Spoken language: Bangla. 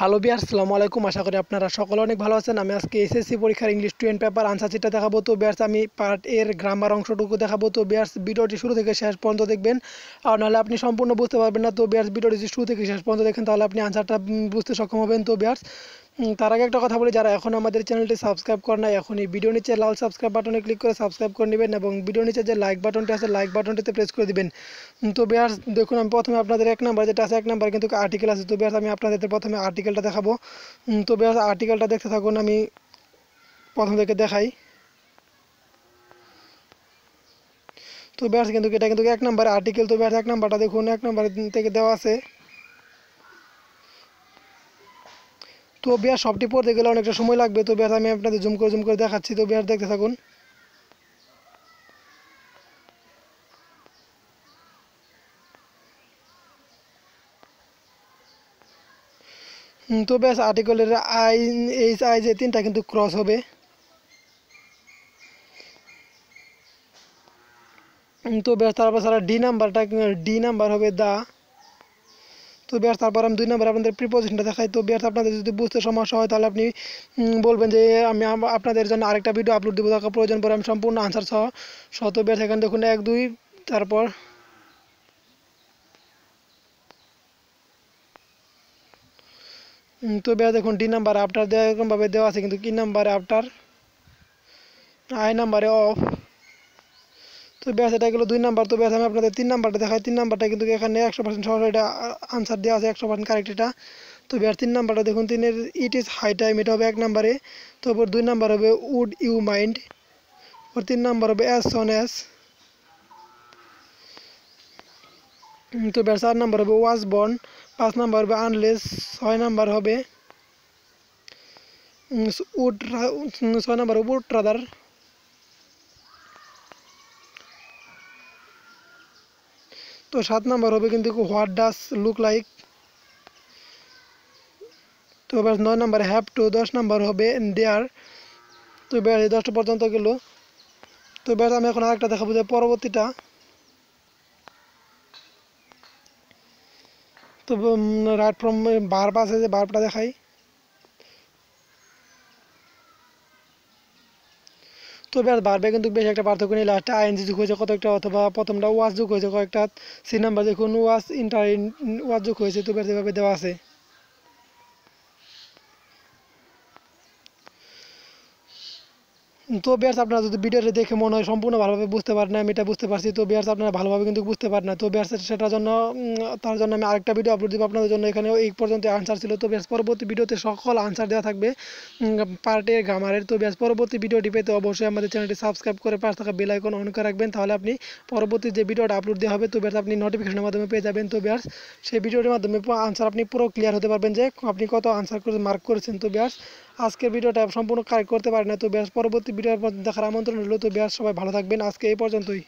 হ্যালো বিয়ার, আসসালামু আলাইকুম। আশা করি আপনারা সকলে অনেক ভালো আছেন। আমি আজকে এসএসসি পরীক্ষার ইংলিশ 2 পেপার আনসার শিটটা দেখাবো। তো বিয়ার্স, আমি পার্ট এর গ্রামার অংশটুকু দেখাবো। তো বিয়ার্স, ভিডিওটি শুরু থেকে শেষ পর্যন্ত দেখবেন, আর নাহলে আপনি সম্পূর্ণ বুঝতে পারবেন না। তো বিয়ার্স, ভিডিওটি যদি শুরু থেকে শেষ পর্যন্ত দেখেন তাহলে আপনি আনসারটা বুঝতে সক্ষম হবেন। তো বিয়ার্স, তার আগে একটা কথা বলি, যারা এখন আমাদের চ্যানেলটি সাবস্ক্রাইব করে নাই, এখনই ভিডিও নিচে লাল সাবস্ক্রাইব বাটনে ক্লিক করে সাবস্ক্রাইব করে নেবেন এবং ভিডিও নিচে যে লাইক বাটনটি আছে লাইক বাটনটিতে প্রেস করে দিবেন। তো বিয়ার্স, দেখুন আমি প্রথমে আপনাদের এক নাম্বার যেটা আছে, এক নাম্বার কিন্তু আর্টিকেল আছে। তো বিয়ার্স, আমি আপনাদের প্রথমে আর্টিকেলটা দেখাবো। তো বিয়ার্স, আর্টিকেলটা দেখতে থাকুন, আমি প্রথম থেকে দেখাই। তো বিয়ার্স, কিন্তু এটা কিন্তু এক নাম্বার আর্টিকেল। তো বিয়ার্স, এক নাম্বারটা দেখুন, এক নাম্বার থেকে দেওয়া আছে। তো বিয়ার্স, সবটি পড়তে গেলে অনেকটা সময় লাগবে। তো বিয়ার্স, আমি আপনাদের জুম করে দেখাচ্ছি। তো বিয়ার্স, দেখতে থাকুন। তো বিয়ার্স, আর্টিকেলের আই এইচ আই যে তিনটা কিন্তু ক্রস হবে। তো বিয়ার্স, তারপর সারা ডি নাম্বার হবে দা। তো বিয়ার্স, তারপর আমি 2 নম্বর আপনাদের প্রিপোজিশনটা দেখাই। তো বিয়ার্স, আপনাদের যদি বুঝতে সমস্যা হয় তাহলে আপনি বলবেন যে আমি আপনাদের জন্য আরেকটা ভিডিও আপলোড দেবো, দরকার প্রয়োজন পরে আমি সম্পূর্ণ আনসার সহ। তো বিয়ার্স, এখানে দেখুন 1 2, তারপর তো বিয়ার্স, দেখুন ডি নাম্বার আফটার দেওয়া এরকমভাবে দেওয়া আছে, কিন্তু কি নাম্বারে আফটার, আই নাম্বারে অফ। তো বিয়ার্স, এটা গেলো 2 নাম্বার। তো বিয়ার্স, আমি আপনাদের 3 নাম্বারটা দেখাই। 3 নাম্বারটা কিন্তু এখানে 100% সহজ, এটা আনসার দেওয়া আছে 100% কারেক্ট এটা। তো বিয়ার, 3 নাম্বারটা দেখুন, 3-এর ইট ইজ হাই টাইম, এটা হবে 1 নাম্বারে। তো 2 নাম্বার হবে would you mind, or 3 number হবে অ্যাজ সন অ্যাজ। তো বিয়ার, 4 নাম্বার হবে ওয়াজ বর্ন, 5 নাম্বার হবে আনলেস, 6 নাম্বার হবে উড, 6 নাম্বার হবে উড রাদার। তো 7 নাম্বার হবে কিন্তু হোয়াট ডাস লুক লাইক। তো এবার 9 নাম্বার হ্যাভ টু, 10 নাম্বার হবে দেয়ার। তো এবার এই 10টা পর্যন্ত গেল। তো এবার আমি এখন আরেকটা দেখাবো যে পরবর্তীটা। তো রাইট ফ্রম ভার্ব আছে, যে ভার্বটা দেখাই। তো বেশ, ভার্বে কিন্তু বেশ একটা পার্থক্য নেই, লাস্টে আইএনজি যুগ হয়েছে কত একটা, অথবা প্রথমটা ওয়াজ যুগ হয়েছে কয়েকটা। সি নাম্বার দেখুন ওয়াজ ওয়াজ যুগ হয়েছে। তো বেশ, এভাবে দেওয়া আছে। তো বিয়ার্স, আপনারা যদি ভিডিওটা দেখে মনে হয় সম্পূর্ণ ভালোভাবে বুঝতে পারেন, আমি এটা বুঝতে পারছি। তো বিয়ার্স, আপনারা ভালোভাবে কিন্তু বুঝতে পারেন না। তো বিয়ার্স, সেটার জন্য তার জন্য আমি আরেকটা ভিডিও আপলোড দিব আপনাদের জন্য। এখানে এই পর্যন্ত আনসার ছিল। তো বিয়ার্স, পরবর্তী ভিডিওতে সকল আনসার দেওয়া থাকবে পার্টের গ্রামারের। তো বিয়ার্স, পরবর্তী ভিডিওটি পেতে অবশ্যই আমাদের চ্যানেলটি সাবস্ক্রাইব করে পাশে থাকা বেল আইকন অন করে রাখবেন, তাহলে আপনি পরবর্তী যে ভিডিওটা আপলোড দেওয়া হবে তো বিয়ার্স আপনি নোটিফিকেশনের মাধ্যমে পেয়ে যাবেন। তো বিয়ার্স, সেই ভিডিওটির মাধ্যমে আনসার আপনি পুরো ক্লিয়ার হতে পারবেন যে আপনি কত আনসার করে মার্ক করেছেন। তো বিয়ার্স, আজকের ভিডিওটা সম্পূর্ণ কারেক্ট করতে পারেন না। তো বিয়ার্স, পরবর্তী ভিডিও দেখার আমন্ত্রণ রইল। তো বিয়ার্স, সবাই ভালো থাকবেন। আজকে এই পর্যন্তই।